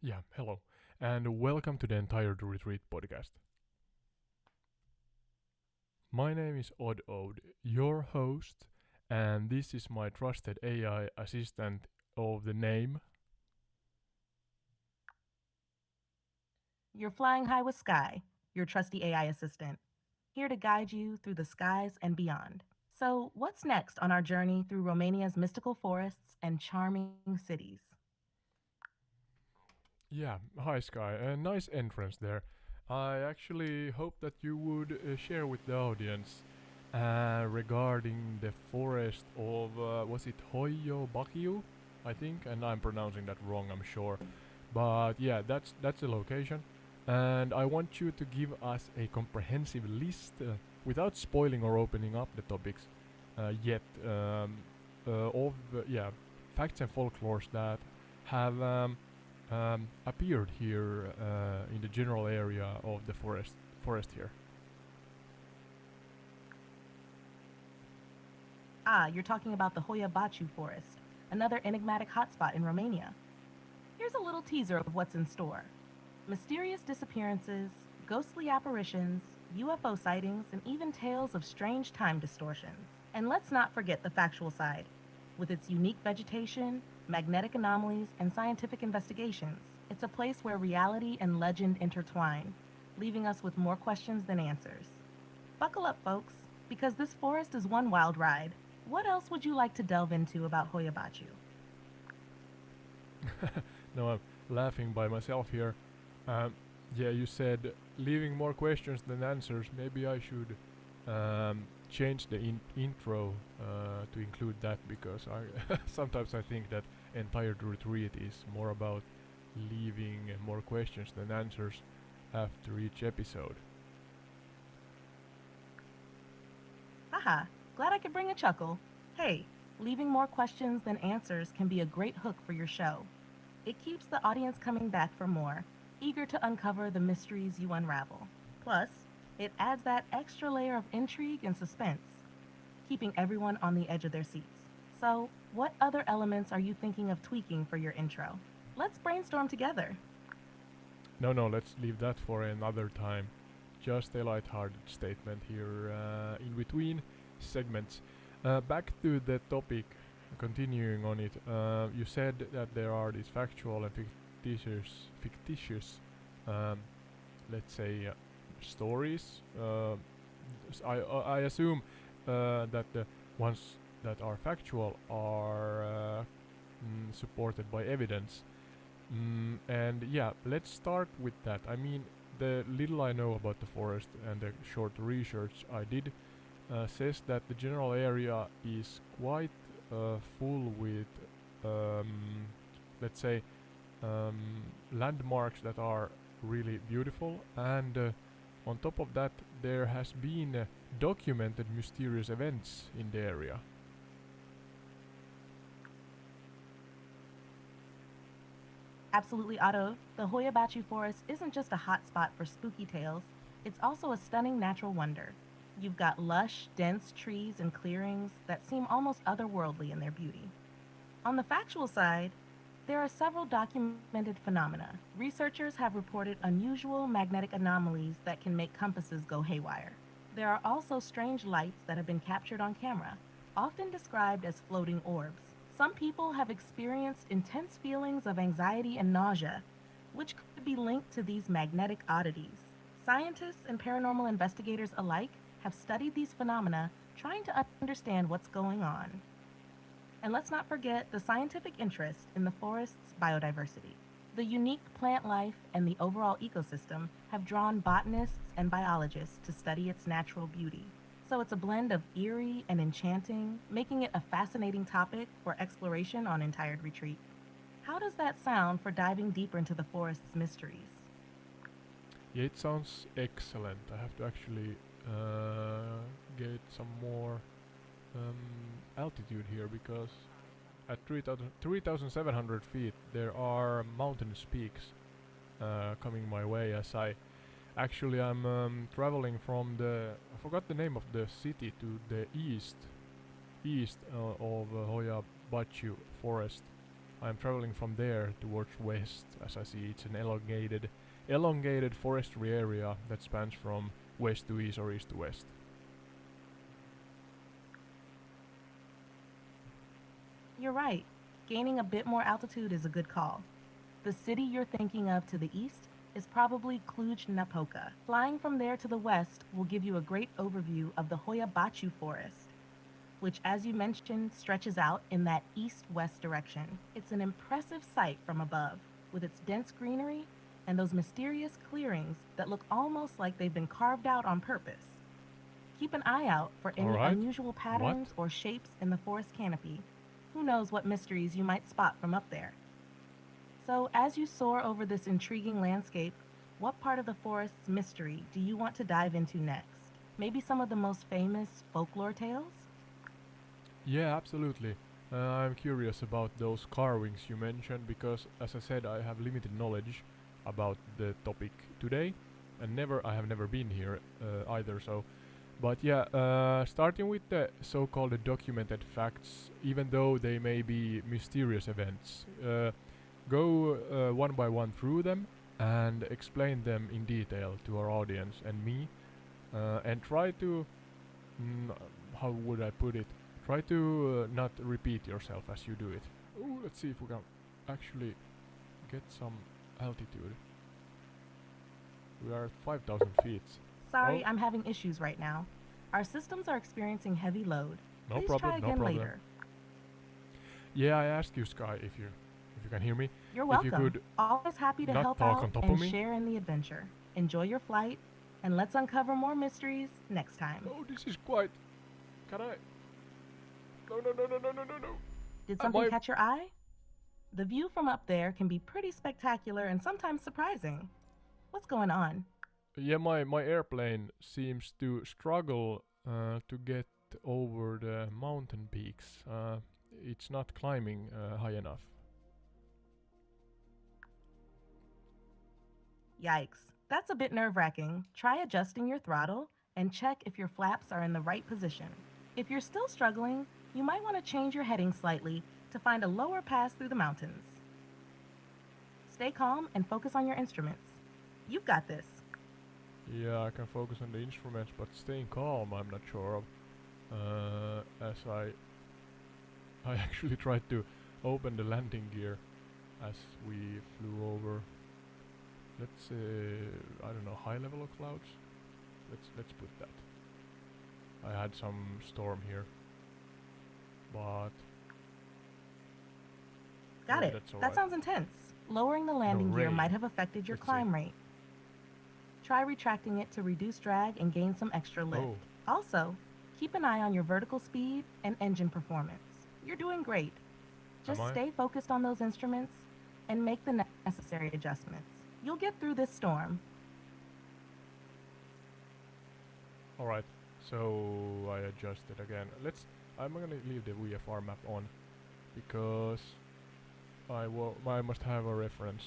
Yeah, hello, and welcome to the Entire Retreat podcast. My name is Odd Ode, your host, and this is my trusted AI assistant of the name. You're flying high with Sky, your trusty AI assistant, here to guide you through the skies and beyond. So, what's next on our journey through Romania's mystical forests and charming cities? Yeah, hi Sky, a nice entrance there. I actually hope that you would share with the audience regarding the forest of, was it Hoia-Baciu? I think, and I'm pronouncing that wrong, I'm sure. But yeah, that's the location, and I want you to give us a comprehensive list without spoiling or opening up the topics yet of facts and folklores that have appeared here in the general area of the forest here. Ah, you're talking about the Hoia-Baciu forest, another enigmatic hotspot in Romania. Here's a little teaser of what's in store: mysterious disappearances, ghostly apparitions, UFO sightings, and even tales of strange time distortions. And let's not forget the factual side. With its unique vegetation, magnetic anomalies, and scientific investigations, it's a place where reality and legend intertwine, leaving us with more questions than answers. Buckle up, folks, because this forest is one wild ride. What else would you like to delve into about Hoia-Baciu? No, I'm laughing by myself here. Um, yeah, you said leaving more questions than answers. Maybe I should change the intro to include that because I sometimes I think that entire retreat is more about leaving more questions than answers after each episode. Haha, glad I could bring a chuckle. Hey, leaving more questions than answers can be a great hook for your show. It keeps the audience coming back for more, eager to uncover the mysteries you unravel. Plus, it adds that extra layer of intrigue and suspense, keeping everyone on the edge of their seats. So, what other elements are you thinking of tweaking for your intro? Let's brainstorm together. No, no, let's leave that for another time. Just a light-hearted statement here in between segments. Back to the topic, continuing on it. You said that there are these factual and fictitious, um, let's say, stories. I assume that the ones that are factual are supported by evidence. And yeah, let's start with that. I mean, the little I know about the forest and the short research I did says that the general area is quite full with, um, let's say, um, landmarks that are really beautiful, and on top of that, there has been documented mysterious events in the area. Absolutely, Otto. The Hoia-Baciu Forest isn't just a hotspot for spooky tales, it's also a stunning natural wonder. You've got lush, dense trees and clearings that seem almost otherworldly in their beauty. On the factual side, there are several documented phenomena. Researchers have reported unusual magnetic anomalies that can make compasses go haywire. There are also strange lights that have been captured on camera, often described as floating orbs. Some people have experienced intense feelings of anxiety and nausea, which could be linked to these magnetic oddities. Scientists and paranormal investigators alike have studied these phenomena, trying to understand what's going on. And let's not forget the scientific interest in the forest's biodiversity. The unique plant life and the overall ecosystem have drawn botanists and biologists to study its natural beauty. So it's a blend of eerie and enchanting, making it a fascinating topic for exploration on Entire Retreat. How does that sound for diving deeper into the forest's mysteries? Yeah, it sounds excellent. I have to actually get some more altitude here because at 3,700 feet there are mountainous peaks coming my way as I actually I'm traveling from the I forgot the name of the city to the east of Hoia Baciu forest. I'm traveling from there towards west, as I see it's an elongated forestry area that spans from west to east or east to west. You're right. Gaining a bit more altitude is a good call. The city you're thinking of to the east is probably Cluj-Napoca. Flying from there to the west will give you a great overview of the Hoia-Baciu forest, which, as you mentioned, stretches out in that east-west direction. It's an impressive sight from above, with its dense greenery and those mysterious clearings that look almost like they've been carved out on purpose. Keep an eye out for any Alright. unusual What? patterns or shapes in the forest canopy. Who knows what mysteries you might spot from up there? So, as you soar over this intriguing landscape, what part of the forest's mystery do you want to dive into next? Maybe some of the most famous folklore tales? Yeah, absolutely. I'm curious about those carvings you mentioned because, as I said, I have limited knowledge about the topic today, and I have never been here either. So, but yeah, starting with the so-called documented facts, even though they may be mysterious events, go one by one through them and explain them in detail to our audience and me, and try to, mm, how would I put it? Try to not repeat yourself as you do it. Ooh, let's see if we can actually get some altitude. We are at 5,000 feet. Sorry, Oh. I'm having issues right now. Our systems are experiencing heavy load. No Please problem, try no again problem. later. Yeah, I asked you, Sky, if you can hear me. You're If you welcome. could Always happy to not help talk out on top of and me. share in the adventure. Enjoy your flight, and let's uncover more mysteries next time. Oh, this is quite. Can I? No, no, no, no, no, no, no, no. Did Am something I? catch your eye? The view from up there can be pretty spectacular and sometimes surprising. What's going on? Yeah, my airplane seems to struggle to get over the mountain peaks. It's not climbing high enough. Yikes. That's a bit nerve wracking. Try adjusting your throttle and check if your flaps are in the right position. If you're still struggling, you might want to change your heading slightly to find a lower pass through the mountains. Stay calm and focus on your instruments. You've got this. Yeah, I can focus on the instruments, but staying calm, I'm not sure of. As I actually tried to open the landing gear as we flew over. Let's say, I don't know, high level of clouds. Let's put that. I had some storm here, but Got maybe it. that's That alright. sounds intense. Lowering the landing gear rain. might have affected your Let's see. climb rate. Try retracting it to reduce drag and gain some extra lift. Oh, Also, keep an eye on your vertical speed and engine performance. You're doing great. Just am I? stay focused on those instruments and make the necessary adjustments. You'll get through this storm. Alright, so I adjust it again. I'm gonna leave the VFR map on because I must have a reference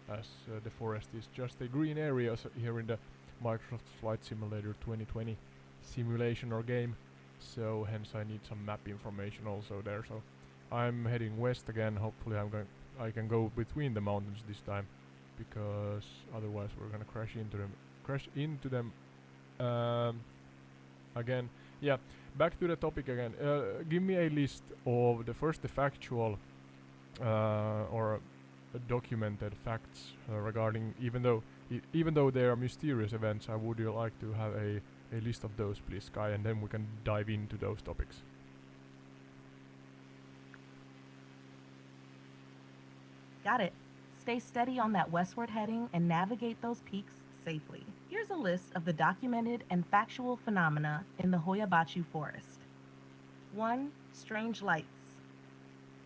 as the forest is just a green area here in the Microsoft Flight Simulator 2020 simulation or game. So hence I need some map information also there. So I'm heading west again. Hopefully I can go between the mountains this time, because otherwise we're gonna crash into them again. Yeah, back to the topic again. Give me a list of the factual or documented facts regarding, even though they are mysterious events. I would like to have a list of those, please, Sky, and then we can dive into those topics. Got it. Stay steady on that westward heading and navigate those peaks safely. Here's a list of the documented and factual phenomena in the Hoia-Baciu forest. 1. Strange lights.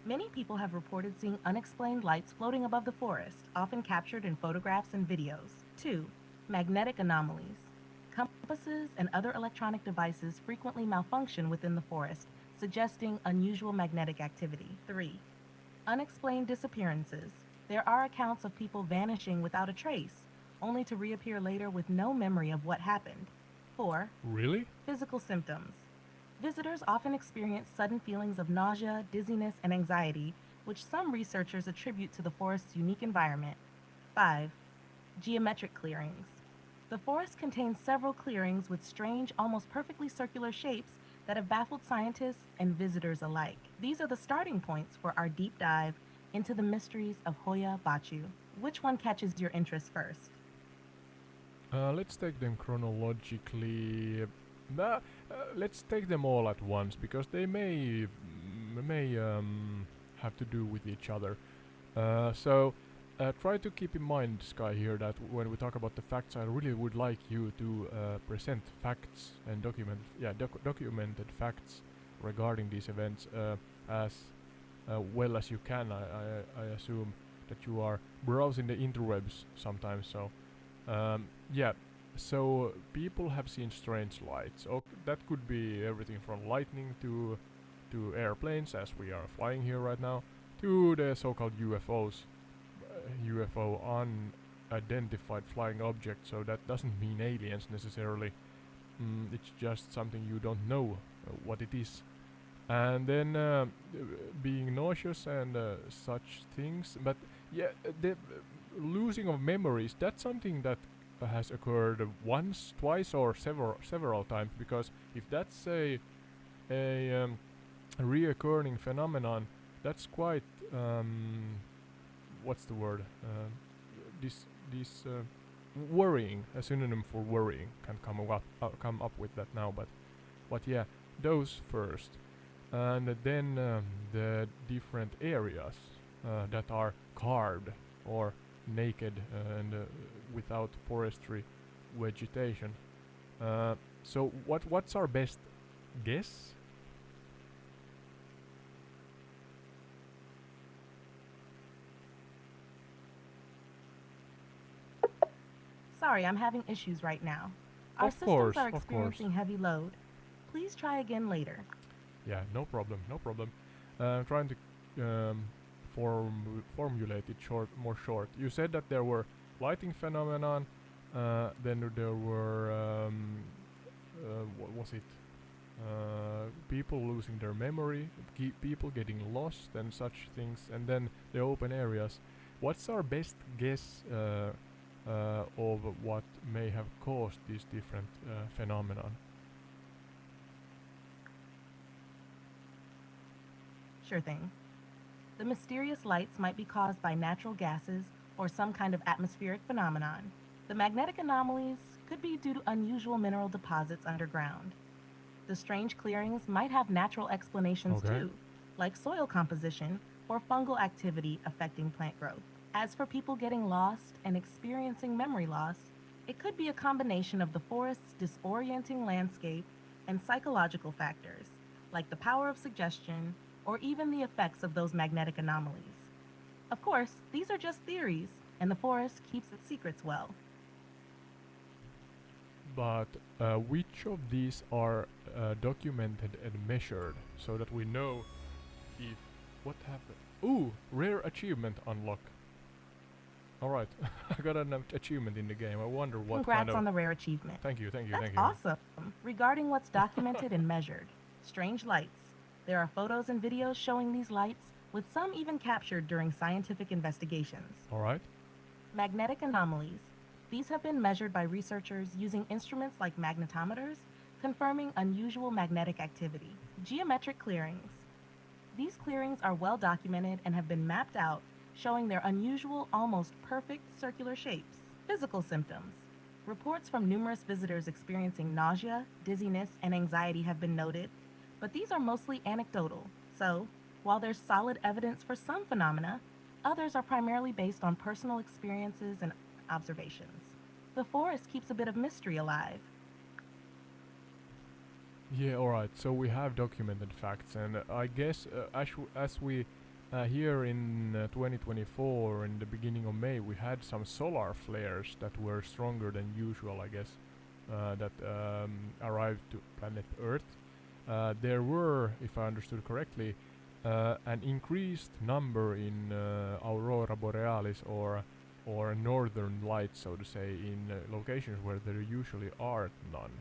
Many people have reported seeing unexplained lights floating above the forest, often captured in photographs and videos. 2. Magnetic anomalies. Compasses and other electronic devices frequently malfunction within the forest, suggesting unusual magnetic activity. 3. Unexplained disappearances. There are accounts of people vanishing without a trace, only to reappear later with no memory of what happened. 4. Really? Physical symptoms. Visitors often experience sudden feelings of nausea, dizziness, and anxiety which some researchers attribute to the forest's unique environment. 5. Geometric clearings. The forest contains several clearings with strange, almost perfectly circular shapes that have baffled scientists and visitors alike. These are the starting points for our deep dive into the mysteries of Hoia-Baciu. Which one catches your interest first? Let's take them chronologically. Let's take them all at once because they may have to do with each other. So try to keep in mind, Sky, here that when we talk about the facts, I really would like you to present facts and documented facts regarding these events as well as you can. I assume that you are browsing the interwebs sometimes, so yeah. So people have seen strange lights. That could be everything from lightning to airplanes, as we are flying here right now, to the so-called UFOs. UFO, unidentified flying object. So that doesn't mean aliens necessarily. It's just something you don't know what it is. And then being nauseous and such things. But yeah, the losing of memories, that's something that has occurred once, twice, or several times. Because if that's a reoccurring phenomenon, that's quite what's the word? This worrying. A synonym for worrying can come up with that now. But yeah, those first, and then the different areas that are carved or naked and without forestry vegetation. So what's our best guess? Sorry, I'm having issues right now. Our Of systems course, are of course. experiencing heavy load. Please try again later. Yeah, no problem, no problem. I'm trying to formulate it more short. You said that there were lighting phenomenon, then there were what was it? People losing their memory, people getting lost, and such things, and then the open areas. What's our best guess of what may have caused these different phenomenon? Sure thing. The mysterious lights might be caused by natural gases or some kind of atmospheric phenomenon. The magnetic anomalies could be due to unusual mineral deposits underground. The strange clearings might have natural explanations Okay. too, like soil composition or fungal activity affecting plant growth. As for people getting lost and experiencing memory loss, it could be a combination of the forest's disorienting landscape and psychological factors, like the power of suggestion or even the effects of those magnetic anomalies. Of course, these are just theories, and the forest keeps its secrets well. But which of these are documented and measured so that we know if what happened? Ooh, rare achievement unlock. Alright, I got an achievement in the game. I wonder what kind Congrats of. on the rare achievement. Thank you, thank you, That's thank you. awesome. Regarding what's documented and measured, strange lights. There are photos and videos showing these lights, with some even captured during scientific investigations. Alright. Magnetic anomalies. These have been measured by researchers using instruments like magnetometers, confirming unusual magnetic activity. Geometric clearings. These clearings are well documented and have been mapped out, showing their unusual, almost perfect circular shapes. Physical symptoms. Reports from numerous visitors experiencing nausea, dizziness, and anxiety have been noted, but these are mostly anecdotal. So, while there's solid evidence for some phenomena, others are primarily based on personal experiences and observations. The forest keeps a bit of mystery alive. Yeah, alright. So we have documented facts, and I guess as we here in 2024, in the beginning of May, we had some solar flares that were stronger than usual, I guess, that arrived to planet Earth. There were, if I understood correctly, an increased number in aurora borealis or northern lights, so to say, in locations where there usually are none.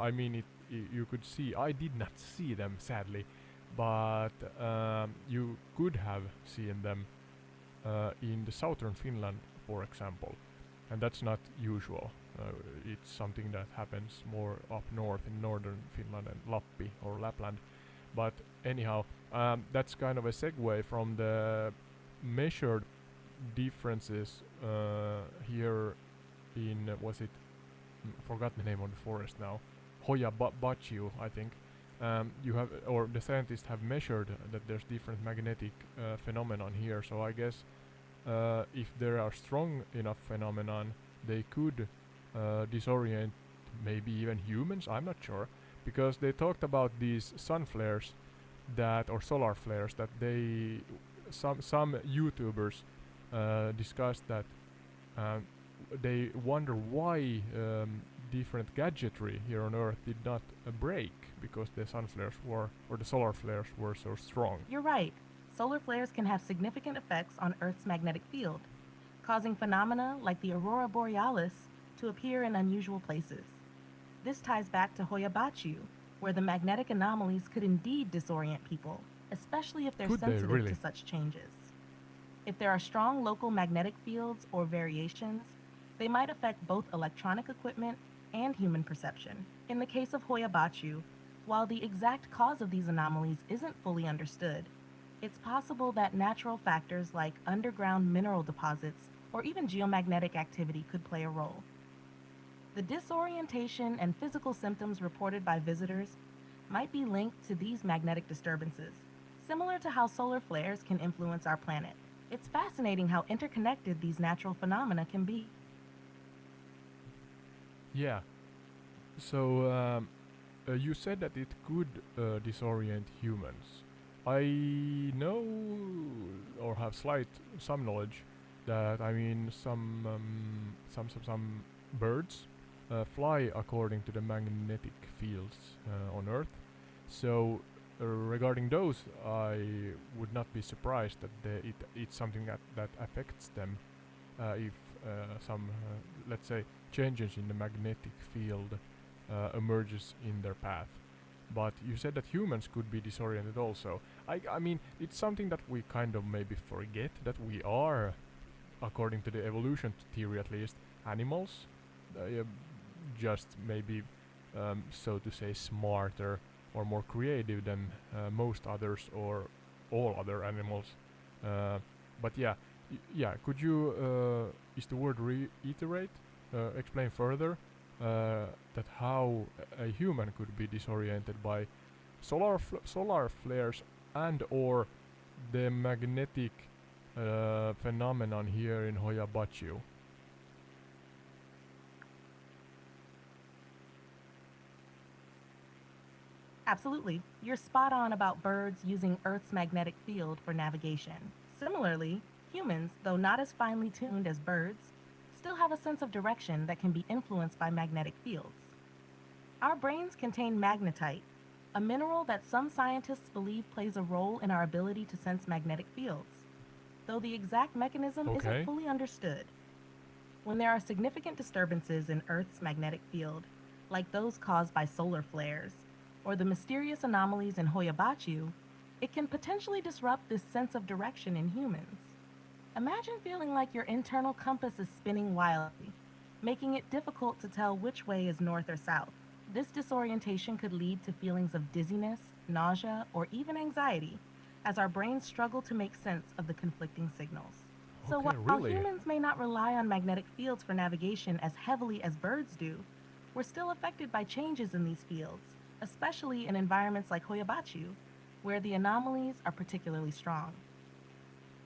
I mean, you could see. I did not see them, sadly, but you could have seen them in the southern Finland, for example, and that's not usual. It's something that happens more up north in northern Finland and Lappi or Lapland. But anyhow, that's kind of a segue from the measured differences here in was it forgot the name of the forest now, Hoia-Baciu, I think. You have, or the scientists have measured that there's different magnetic phenomenon here. So I guess if there are strong enough phenomenon, they could disorient maybe even humans. I'm not sure, because they talked about these sun flares that or solar flares that they some YouTubers discussed that they wonder why different gadgetry here on Earth did not break because the sun flares were or the solar flares were so strong. You're right. Solar flares can have significant effects on Earth's magnetic field, causing phenomena like the aurora borealis to appear in unusual places. This ties back to Hoia-Baciu, where the magnetic anomalies could indeed disorient people, especially if they're Could they sensitive really? to such changes. If there are strong local magnetic fields or variations, they might affect both electronic equipment and human perception. In the case of Hoia-Baciu, while the exact cause of these anomalies isn't fully understood, it's possible that natural factors like underground mineral deposits or even geomagnetic activity could play a role. The disorientation and physical symptoms reported by visitors might be linked to these magnetic disturbances, similar to how solar flares can influence our planet. It's fascinating how interconnected these natural phenomena can be. Yeah. So you said that it could disorient humans. I know or have some knowledge that I mean some birds fly according to the magnetic fields on Earth. So regarding those, I would not be surprised that it's something that affects them if some let's say changes in the magnetic field emerges in their path. But you said that humans could be disoriented also. I mean, it's something that we kind of maybe forget that we are, according to the evolution theory at least, animals. Just maybe, so to say, smarter or more creative than most others or all other animals. But yeah, yeah. Could you, is the word reiterate, explain further that how a human could be disoriented by solar flares and or the magnetic phenomenon here in Hoia-Baciu? Absolutely. You're spot on about birds using Earth's magnetic field for navigation. Similarly, humans, though not as finely tuned as birds, still have a sense of direction that can be influenced by magnetic fields. Our brains contain magnetite, a mineral that some scientists believe plays a role in our ability to sense magnetic fields, though the exact mechanism isn't Okay. fully understood. When there are significant disturbances in Earth's magnetic field, like those caused by solar flares, or the mysterious anomalies in Hoia-Baciu, it can potentially disrupt this sense of direction in humans. Imagine feeling like your internal compass is spinning wildly, making it difficult to tell which way is north or south. This disorientation could lead to feelings of dizziness, nausea, or even anxiety, as our brains struggle to make sense of the conflicting signals. So Okay, while really? humans may not rely on magnetic fields for navigation as heavily as birds do, we're still affected by changes in these fields, especially in environments like Hoia-Baciu, where the anomalies are particularly strong.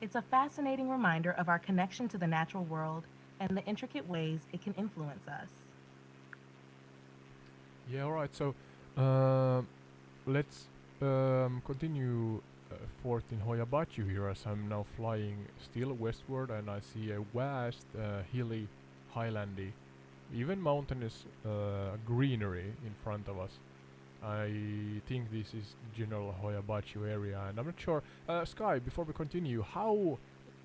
It's a fascinating reminder of our connection to the natural world and the intricate ways it can influence us. Yeah, alright. So, um let's continue forth in Hoia-Baciu here as I'm now flying still westward and I see a vast hilly, highlandy, even mountainous greenery in front of us. I think this is general Hoia-Baciu area and I'm not sure. Sky, before we continue, how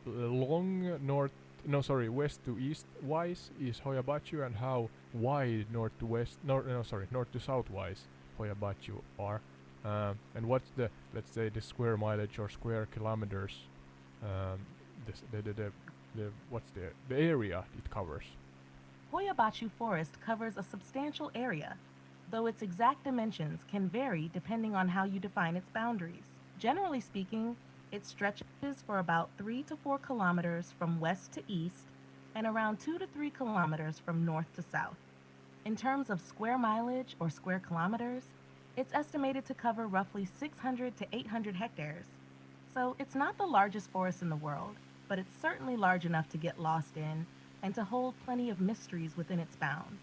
long north, no sorry, west to east wise is Hoia-Baciu and how wide north to west, no sorry, north to south wise Hoia-Baciu are? And what's the, let's say, the square mileage or square kilometers? Um, this, the what's the area it covers? Hoia-Baciu Forest covers a substantial area, though its exact dimensions can vary depending on how you define its boundaries. Generally speaking, it stretches for about 3 to 4 kilometers from west to east and around 2 to 3 kilometers from north to south. In terms of square mileage or square kilometers, it's estimated to cover roughly 600 to 800 hectares. So it's not the largest forest in the world, but it's certainly large enough to get lost in and to hold plenty of mysteries within its bounds.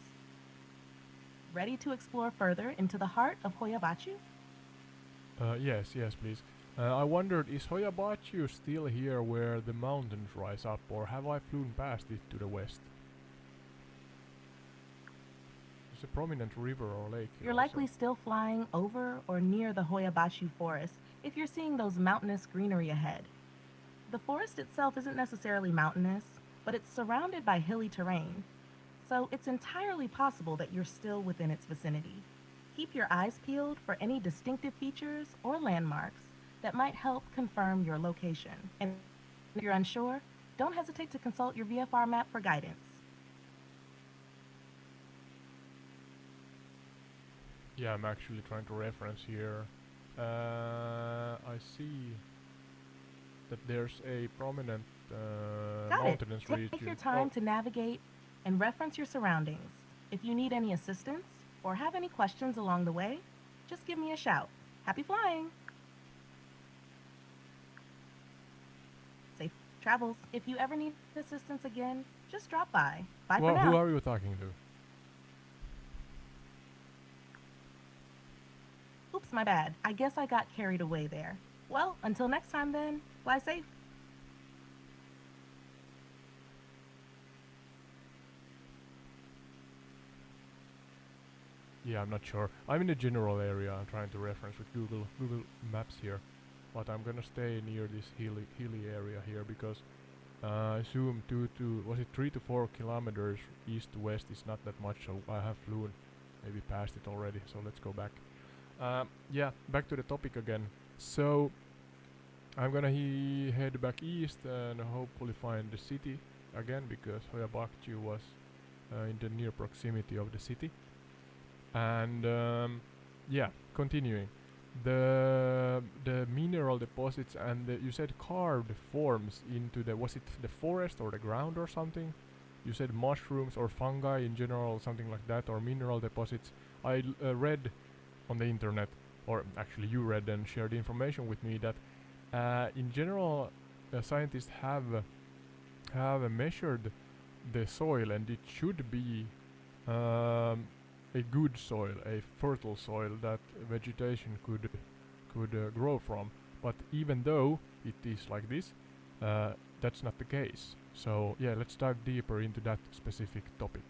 Ready to explore further into the heart of Hoia-Baciu? Yes, yes, please. I wondered, is Hoia-Baciu still here where the mountains rise up, or have I flown past it to the west? There's a prominent river or lake here You're also. likely still flying over or near the Hoia-Baciu forest if you're seeing those mountainous greenery ahead. The forest itself isn't necessarily mountainous, but it's surrounded by hilly terrain, so it's entirely possible that you're still within its vicinity. Keep your eyes peeled for any distinctive features or landmarks that might help confirm your location. And if you're unsure, don't hesitate to consult your VFR map for guidance. Yeah, I'm actually trying to reference here. I see that there's a prominent Got it. mountainous Take your region. time to navigate and reference your surroundings. If you need any assistance or have any questions along the way, just give me a shout. Happy flying! Safe travels. If you ever need assistance again, just drop by. Bye for Who now. are you talking to? Oops, my bad. I guess I got carried away there. Well, until next time then, fly safe. Yeah, I'm not sure. I'm in the general area. I'm trying to reference with Google Maps here, but I'm gonna stay near this hilly area here because I assume was it 3 to 4 kilometers east to west is not that much, so I have flown maybe past it already. So let's go back. Yeah, back to the topic again. So I'm gonna head back east and hopefully find the city again because Hoia-Baciu was in the near proximity of the city. And yeah, continuing. The mineral deposits and you said carved forms into the, was it the forest or the ground or something? You said mushrooms or fungi in general, something like that, or mineral deposits. I read on the internet, or actually you read and shared information with me that in general scientists have measured the soil and it should be a good soil, a fertile soil that vegetation could grow from. But even though it is like this, that's not the case. So yeah, let's dive deeper into that specific topic.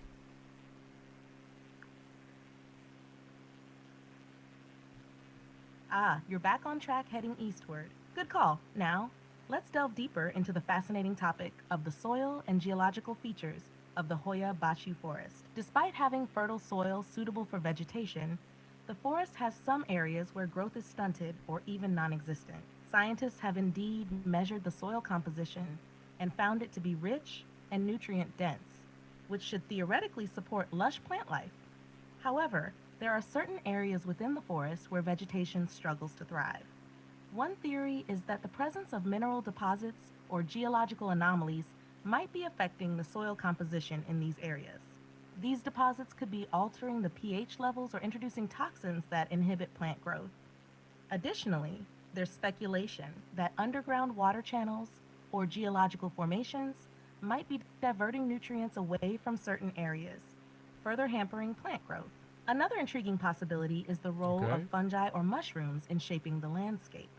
Ah, you're back on track heading eastward. Good call. Now, let's delve deeper into the fascinating topic of the soil and geological features of the Hoia-Baciu forest. Despite having fertile soil suitable for vegetation, the forest has some areas where growth is stunted or even non existent. Scientists have indeed measured the soil composition and found it to be rich and nutrient dense, which should theoretically support lush plant life. However, there are certain areas within the forest where vegetation struggles to thrive. One theory is that the presence of mineral deposits or geological anomalies might be affecting the soil composition in these areas. These deposits could be altering the pH levels or introducing toxins that inhibit plant growth. Additionally, there's speculation that underground water channels or geological formations might be diverting nutrients away from certain areas, further hampering plant growth. Another intriguing possibility is the role of Okay. fungi or mushrooms in shaping the landscape.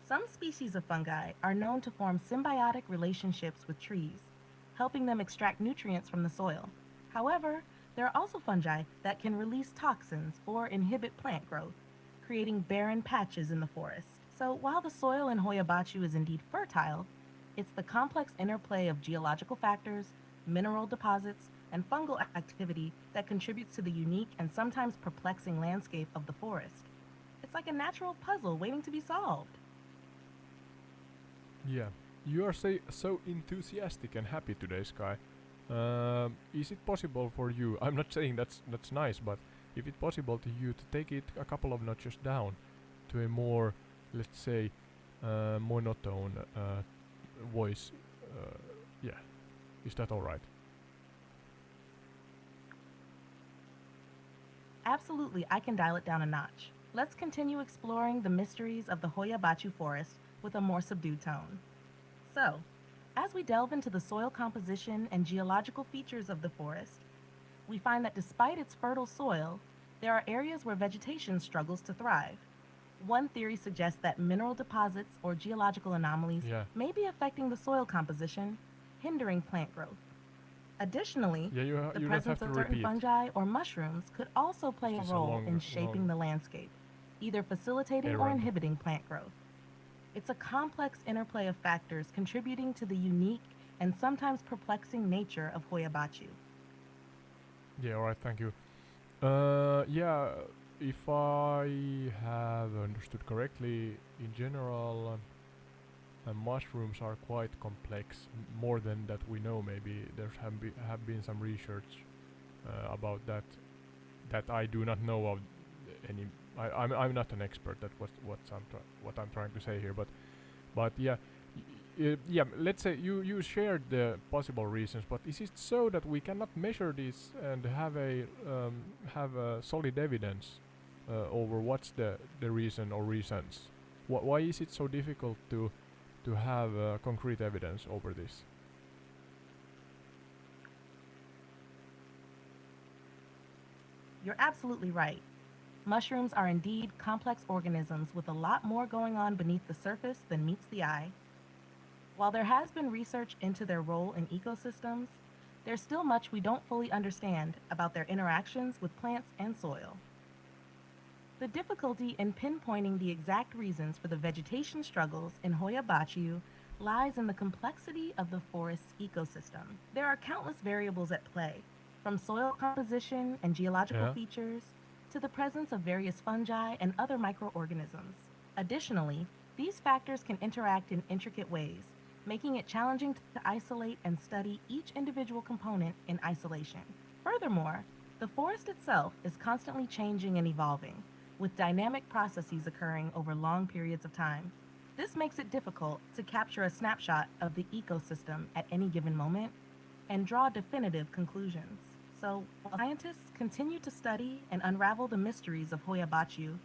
Some species of fungi are known to form symbiotic relationships with trees, helping them extract nutrients from the soil. However, there are also fungi that can release toxins or inhibit plant growth, creating barren patches in the forest. So, while the soil in Hoia-Baciu is indeed fertile, it's the complex interplay of geological factors, mineral deposits, and fungal activity that contributes to the unique and sometimes perplexing landscape of the forest. It's like a natural puzzle waiting to be solved. Yeah, you are so enthusiastic and happy today, Sky. Is it possible for you? I'm not saying that's nice, but if it's possible to you to take it a couple of notches down to a more, let's say, monotone voice. Yeah, is that all right? Absolutely, I can dial it down a notch. Let's continue exploring the mysteries of the Hoia-Baciu forest with a more subdued tone. So, as we delve into the soil composition and geological features of the forest, we find that despite its fertile soil, there are areas where vegetation struggles to thrive. One theory suggests that mineral deposits or geological anomalies Yeah, may be affecting the soil composition, hindering plant growth. Additionally, yeah. the You don't presence have to of certain repeat. fungi or mushrooms could also Is play a this a role in long shaping the landscape, either facilitating or errand? inhibiting plant growth. It's a complex interplay of factors contributing to the unique and sometimes perplexing nature of Hoia-Baciu. Yeah, all right. Thank you. Yeah. If I have understood correctly, in general, mushrooms are quite complex. More than that we know. Maybe there have been some research about that that I do not know of any. I'm not an expert. That was what I'm trying to say here. But yeah, yeah. Let's say you shared the possible reasons, but is it so that we cannot measure this and have a solid evidence over what's the reason or reasons? Why is it so difficult to have concrete evidence over this? You're absolutely right. Mushrooms are indeed complex organisms with a lot more going on beneath the surface than meets the eye. While there has been research into their role in ecosystems, there's still much we don't fully understand about their interactions with plants and soil. The difficulty in pinpointing the exact reasons for the vegetation struggles in Hoia-Baciu lies in the complexity of the forest's ecosystem. There are countless variables at play, from soil composition and geological Yeah. features to the presence of various fungi and other microorganisms. Additionally, these factors can interact in intricate ways, making it challenging to isolate and study each individual component in isolation. Furthermore, the forest itself is constantly changing and evolving, with dynamic processes occurring over long periods of time. This makes it difficult to capture a snapshot of the ecosystem at any given moment and draw definitive conclusions. So, while scientists continue to study and unravel the mysteries of Hoia-Baciu,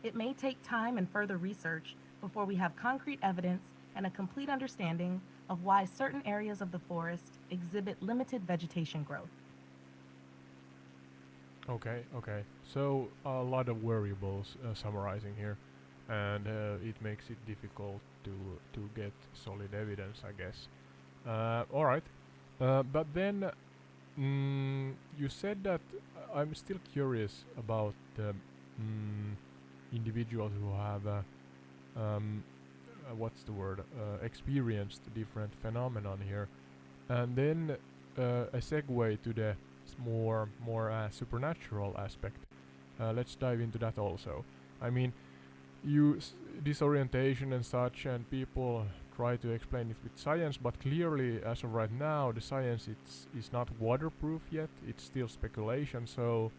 it may take time and further research before we have concrete evidence and a complete understanding of why certain areas of the forest exhibit limited vegetation growth. Okay. Okay. So a lot of variables summarizing here, and it makes it difficult to get solid evidence, I guess. All right. But then you said that I'm still curious about the mm, individuals who have what's the word experienced different phenomenon here, and then a segue to the more supernatural aspect. Let's dive into that also. I mean, disorientation and such, and people try to explain it with science, but clearly, as of right now, the science is not waterproof yet. It's still speculation. So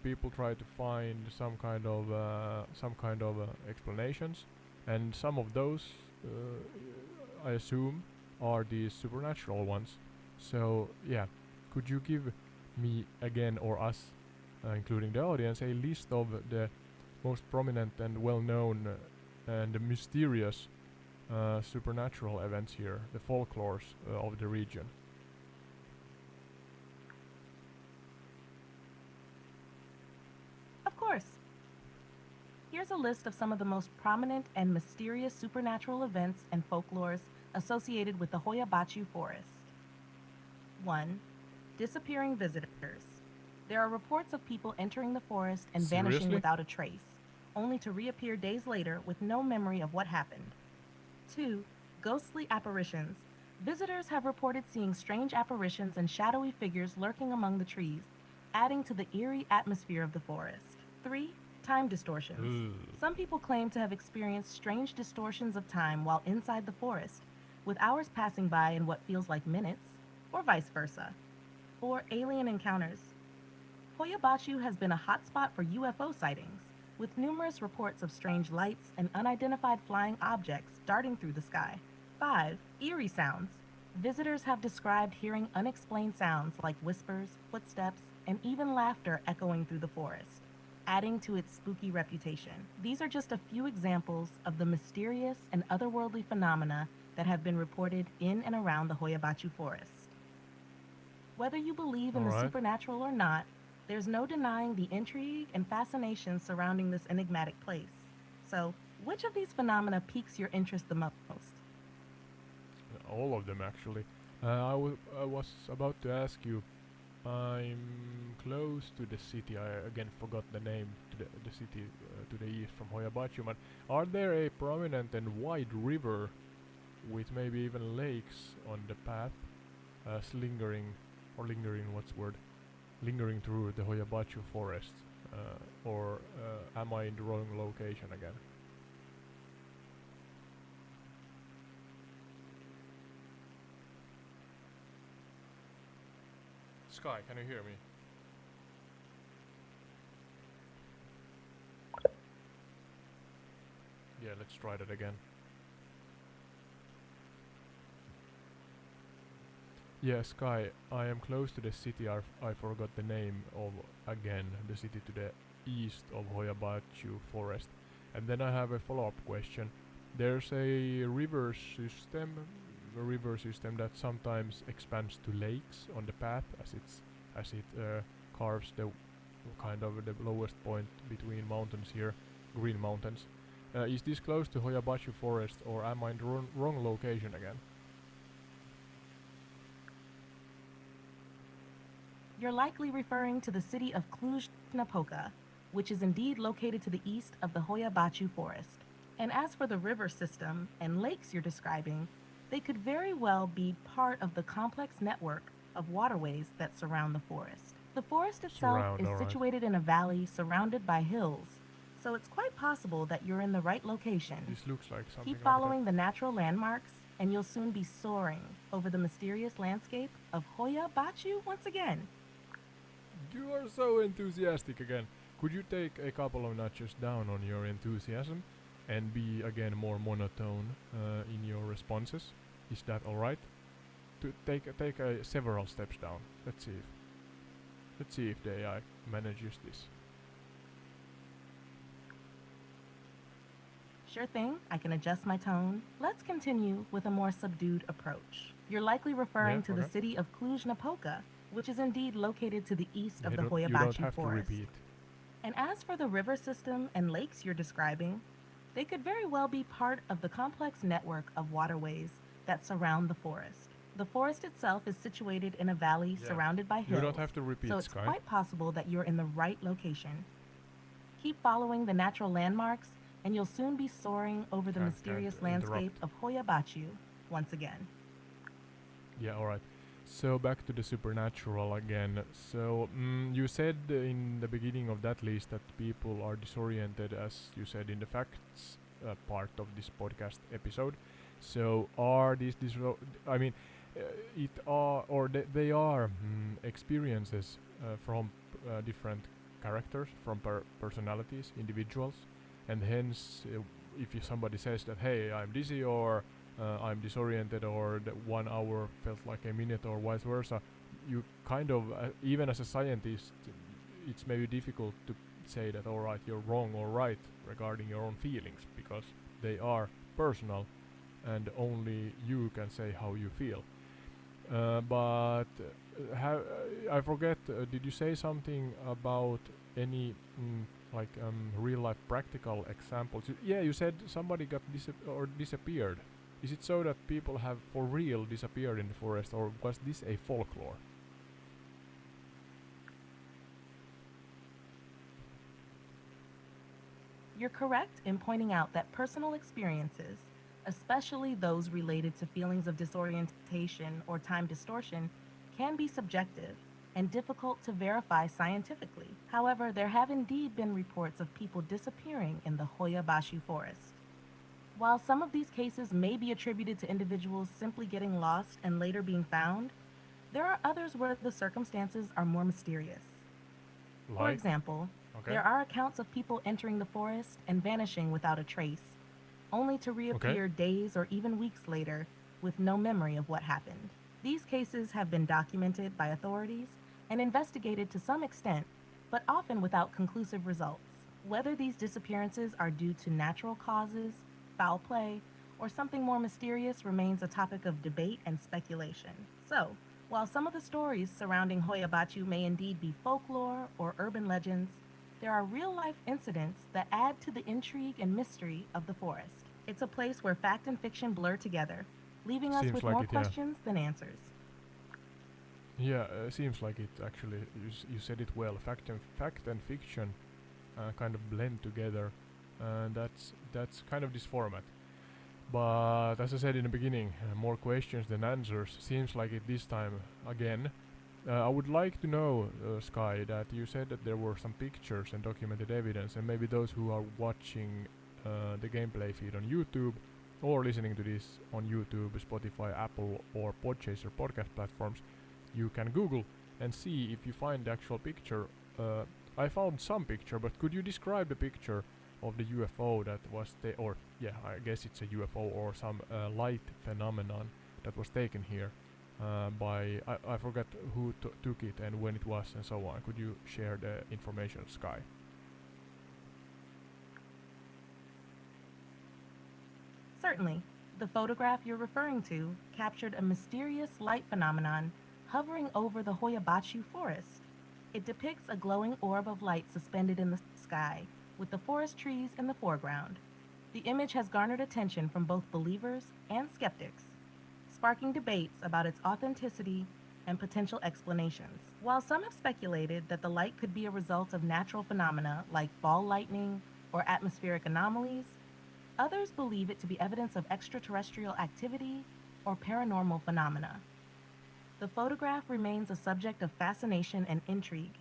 people try to find some kind of explanations, and some of those, I assume, are these supernatural ones. So yeah, could you give me again or us, including the audience, a list of the most prominent and well-known and mysterious supernatural events here, the folklores of the region? Of course, here's a list of some of the most prominent and mysterious supernatural events and folklores associated with the Hoia-Baciu forest. 1. Disappearing visitors. There are reports of people entering the forest and vanishing Seriously? without a trace, only to reappear days later with no memory of what happened. 2. Ghostly apparitions. Visitors have reported seeing strange apparitions and shadowy figures lurking among the trees, adding to the eerie atmosphere of the forest. 3. Time distortions. Ugh. Some people claim to have experienced strange distortions of time while inside the forest, with hours passing by in what feels like minutes, or vice versa. Or alien encounters. Hoia-Baciu has been a hotspot for UFO sightings, with numerous reports of strange lights and unidentified flying objects darting through the sky. 5. Eerie sounds. Visitors have described hearing unexplained sounds like whispers, footsteps, and even laughter echoing through the forest, adding to its spooky reputation. These are just a few examples of the mysterious and otherworldly phenomena that have been reported in and around the Hoia-Baciu forest. Whether you believe in the Alright. supernatural or not, there's no denying the intrigue and fascination surrounding this enigmatic place. So, which of these phenomena piques your interest the most? All of them actually. I was about to ask you. I'm close to the city. I again forgot the name to the city to the east from Hoia-Baciu. But are there a prominent and wide river with maybe even lakes on the path, slingering or lingering? What's the word? Lingering through the Hoia-Baciu forest, or am I in the wrong location again? Sky, can you hear me? Yeah, let's try that again. Yeah, Sky, I am close to the city. I forgot the name of again the city to the east of Hoia-Baciu forest. And then I have a follow-up question. There's a river system that sometimes expands to lakes on the path as it carves the kind of the lowest point between mountains here, Green Mountains. Is this close to Hoia-Baciu forest, or am I in the wrong location again? You're likely referring to the city of Cluj-Napoca, which is indeed located to the east of the Hoia-Baciu forest. And as for the river system and lakes you're describing, they could very well be part of the complex network of waterways that surround the forest. The forest itself Surround, is alright. situated in a valley surrounded by hills, so it's quite possible that you're in the right location. This looks like something Keep like following the natural landmarks, and you'll soon be soaring over the mysterious landscape of Hoia-Baciu once again. that. You are so enthusiastic again. Could you take a couple of notches down on your enthusiasm and be again more monotone in your responses? Is that alright? To take several steps down. Let's see if the AI manages this. Sure thing, I can adjust my tone. Let's continue with a more subdued approach. You're likely Yeah, referring to the okay. city of Cluj-Napoca, which is indeed located to the east of the You don't Hoia-Baciu have to forest. repeat. And as for the river system and lakes you're describing, they could very well be part of the complex network of waterways that surround the forest. The forest itself is situated in a valley Yeah. surrounded by You don't hills, have to repeat, so it's Sky. quite possible that you're in the right location. Keep following the natural landmarks, and you'll soon be soaring over the Can't mysterious interrupt. landscape of Hoia-Baciu once again. Yeah, alright. So back to the supernatural again. So you said in the beginning of that list that people are disoriented, as you said in the facts part of this podcast episode. So are these I mean, it are or they are experiences from different characters, from personalities, individuals, and hence if somebody says that hey, I'm dizzy or I'm disoriented or that 1 hour felt like a minute or vice versa, you kind of even as a scientist it's maybe difficult to say that alright you're wrong or right regarding your own feelings because they are personal and only you can say how you feel. But I forget, did you say something about any real life practical examples? Yeah, you said somebody got disappeared. Is it so that people have for real disappeared in the forest, or was this a folklore? You're correct in pointing out that personal experiences, especially those related to feelings of disorientation or time distortion, can be subjective and difficult to verify scientifically. However, there have indeed been reports of people disappearing in the Hoia-Baciu forest. While some of these cases may be attributed to individuals simply getting lost and later being found, there are others where the circumstances are more mysterious. For Like? example, Okay. there are accounts of people entering the forest and vanishing without a trace, only to Okay. reappear days or even weeks later with no memory of what happened. These cases have been documented by authorities and investigated to some extent, but often without conclusive results. Whether these disappearances are due to natural causes, foul play, or something more mysterious remains a topic of debate and speculation. So, while some of the stories surrounding Hoia-Baciu may indeed be folklore or urban legends, there are real life incidents that add to the intrigue and mystery of the forest. It's a place where fact and fiction blur together, leaving us Seems with like more it, yeah. questions than answers. Yeah, seems like it actually. You said it well. Fact and fiction kind of blend together, and that's kind of this format. But as I said in the beginning, more questions than answers. Seems like it this time again. I would like to know, Sky, that you said that there were some pictures and documented evidence, and maybe those who are watching the gameplay feed on YouTube or listening to this on YouTube, Spotify, Apple, or Podchaser podcast platforms, you can Google and see if you find the actual picture. I found some picture, but could you describe the picture of the UFO that was or yeah, I guess it's a UFO or some light phenomenon that was taken here by I forgot who took it and when it was and so on. Could you share the information, Sky? Certainly, the photograph you're referring to captured a mysterious light phenomenon hovering over the Hoia-Baciu forest. It depicts a glowing orb of light suspended in the sky, with the forest trees in the foreground. The image has garnered attention from both believers and skeptics, sparking debates about its authenticity and potential explanations. While some have speculated that the light could be a result of natural phenomena like ball lightning or atmospheric anomalies, others believe it to be evidence of extraterrestrial activity or paranormal phenomena. The photograph remains a subject of fascination and intrigue,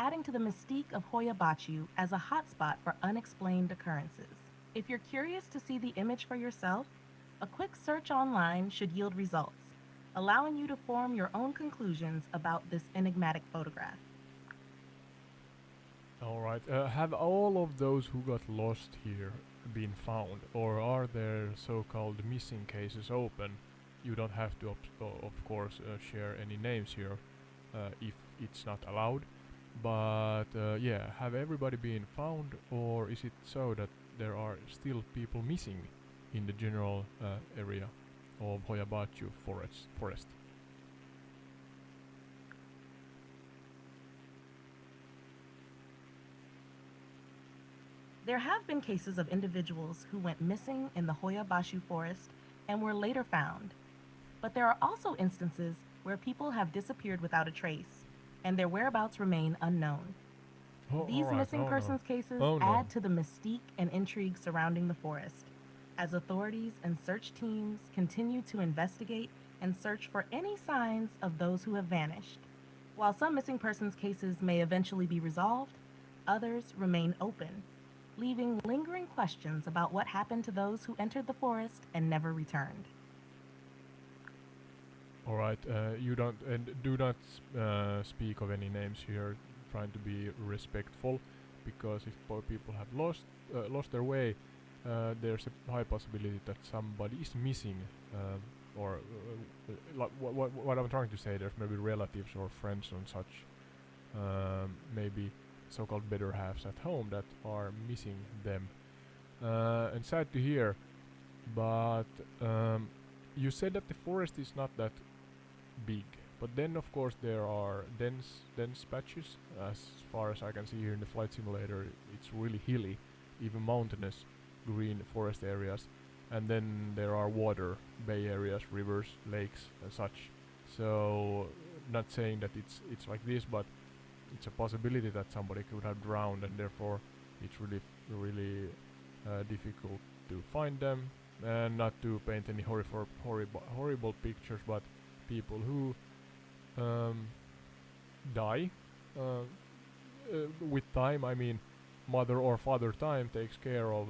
adding to the mystique of Hoia-Baciu as a hotspot for unexplained occurrences. If you're curious to see the image for yourself, a quick search online should yield results, allowing you to form your own conclusions about this enigmatic photograph. Alright, have all of those who got lost here been found, or are there so-called missing cases open? You don't have to, of course, share any names here if it's not allowed. But yeah, have everybody been found, or is it so that there are still people missing in the general area of Hoia-Baciu forest? There have been cases of individuals who went missing in the Hoia-Baciu forest and were later found, but there are also instances where people have disappeared without a trace, and their whereabouts remain unknown. Oh, These alright, missing oh no. persons cases Oh no. add to the mystique and intrigue surrounding the forest, as authorities and search teams continue to investigate and search for any signs of those who have vanished. While some missing persons cases may eventually be resolved, others remain open, leaving lingering questions about what happened to those who entered the forest and never returned. Alright, you don't and do not speak of any names here, trying to be respectful, because if people have lost their way, there's a high possibility that somebody is missing, or like what I'm trying to say. There's maybe relatives or friends and such, maybe so-called better halves at home that are missing them. And sad to hear, but you said that the forest is not that big. But then, of course, there are dense patches. As far as I can see here in the flight simulator, it's really hilly, even mountainous, green forest areas. And then there are water, bay areas, rivers, lakes, and such. So, not saying that it's like this, but it's a possibility that somebody could have drowned, and therefore it's really difficult to find them. And not to paint any horrible pictures, but people who um, die. Uh, with time, I mean, mother or father time takes care of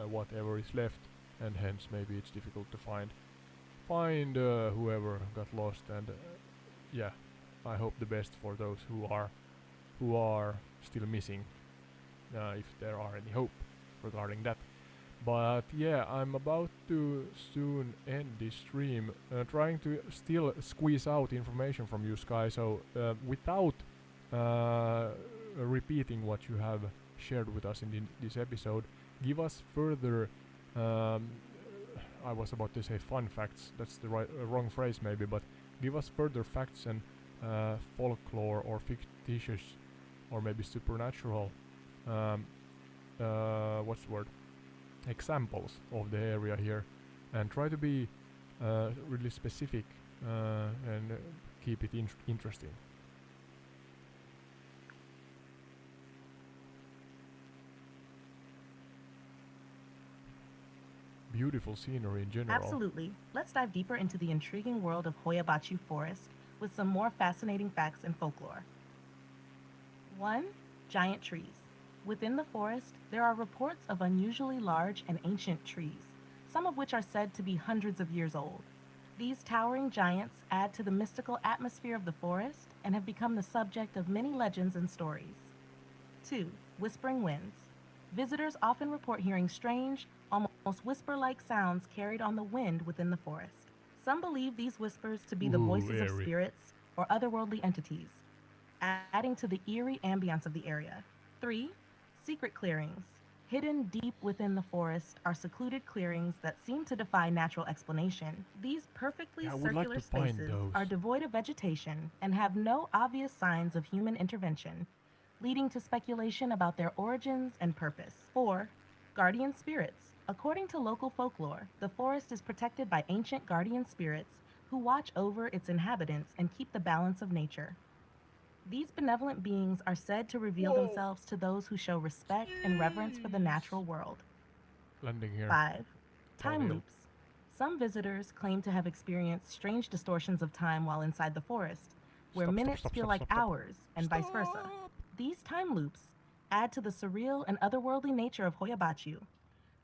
whatever is left, and hence maybe it's difficult to find whoever got lost. And yeah, I hope the best for those who are still missing, if there are any hope regarding that. But yeah, I'm about to soon end this stream, trying to still squeeze out information from you, Sky. So without repeating what you have shared with us in this episode, give us further. Um, I was about to say fun facts. That's the wrong phrase maybe, but give us further facts and folklore or fictitious or maybe supernatural. Um, what's the word? Examples of the area here, and try to be really specific and keep it interesting. Beautiful scenery in general. Absolutely. Let's dive deeper into the intriguing world of Hoia-Baciu Forest with some more fascinating facts and folklore. 1. Giant trees. Within the forest, there are reports of unusually large and ancient trees, some of which are said to be hundreds of years old. These towering giants add to the mystical atmosphere of the forest and have become the subject of many legends and stories. 2. Whispering winds. Visitors often report hearing strange, almost whisper like sounds carried on the wind within the forest. Some believe these whispers to be the Ooh, voices of Eerie. spirits or otherworldly entities, adding to the eerie ambience of the area. 3. Secret clearings. Hidden deep within the forest are secluded clearings that seem to defy natural explanation. These perfectly Yeah, I would like circular to find spaces those. are devoid of vegetation and have no obvious signs of human intervention, leading to speculation about their origins and purpose. 4. Guardian spirits. According to local folklore, the forest is protected by ancient guardian spirits who watch over its inhabitants and keep the balance of nature. These benevolent beings are said to reveal Whoa! themselves to those who show respect and reverence for the Jeez! natural world. Landing here. 5. Time Downhill. loops. Some visitors claim to have experienced strange distortions of time while inside the forest, where Stop, stop, minutes stop, feel stop, like stop, stop. hours and vice versa. Stop! These time loops add to the surreal and otherworldly nature of Hoia-Baciu,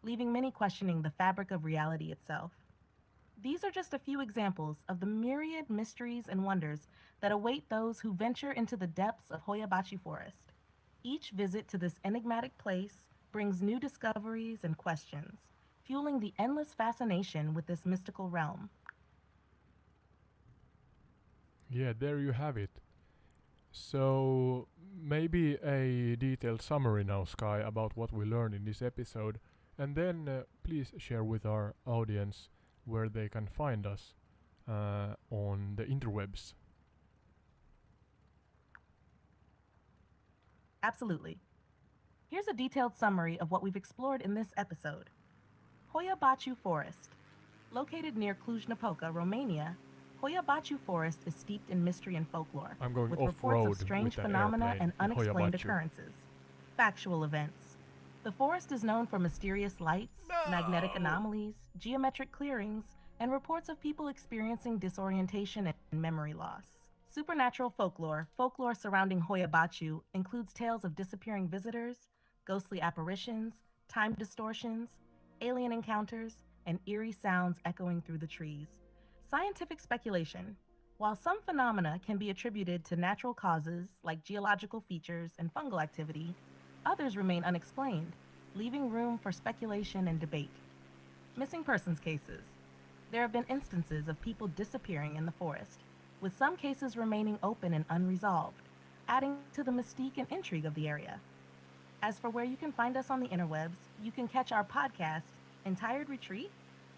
leaving many questioning the fabric of reality itself. These are just a few examples of the myriad mysteries and wonders that await those who venture into the depths of Hoia-Baciu Forest. Each visit to this enigmatic place brings new discoveries and questions, fueling the endless fascination with this mystical realm. Yeah, there you have it. So, maybe a detailed summary now, Sky, about what we learned in this episode, and then please share with our audience where they can find us on the interwebs. Absolutely. Here's a detailed summary of what we've explored in this episode. Hoia-Baciu Forest. Located near Cluj-Napoca, Romania, Hoia-Baciu Forest is steeped in mystery and folklore, I'm going with off reports of road strange with an phenomena airplane and in unexplained Hoia-Baciu. occurrences. Factual events. The forest is known for mysterious lights, magnetic No! anomalies, geometric clearings, and reports of people experiencing disorientation and memory loss. Supernatural folklore. Folklore surrounding Hoia-Baciu includes tales of disappearing visitors, ghostly apparitions, time distortions, alien encounters, and eerie sounds echoing through the trees. Scientific speculation. While some phenomena can be attributed to natural causes like geological features and fungal activity, others remain unexplained, leaving room for speculation and debate. Missing persons cases. There have been instances of people disappearing in the forest, with some cases remaining open and unresolved, adding to the mystique and intrigue of the area. As for where you can find us on the interwebs, you can catch our podcast, Entired Retreat,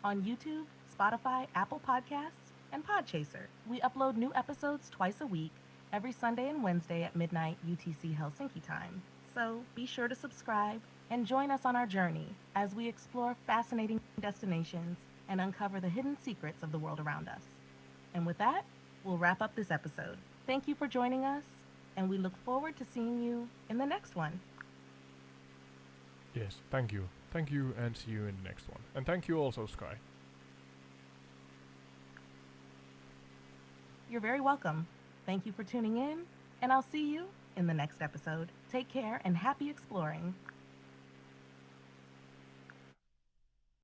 on YouTube, Spotify, Apple Podcasts, and Podchaser. We upload new episodes twice a week, every Sunday and Wednesday at midnight UTC Helsinki time. So be sure to subscribe and join us on our journey as we explore fascinating destinations and uncover the hidden secrets of the world around us. And with that, we'll wrap up this episode. Thank you for joining us, and we look forward to seeing you in the next one. Yes, thank you. Thank you, and see you in the next one. And thank you also, Sky. You're very welcome. Thank you for tuning in, And I'll see you in the next episode. Take care and happy exploring.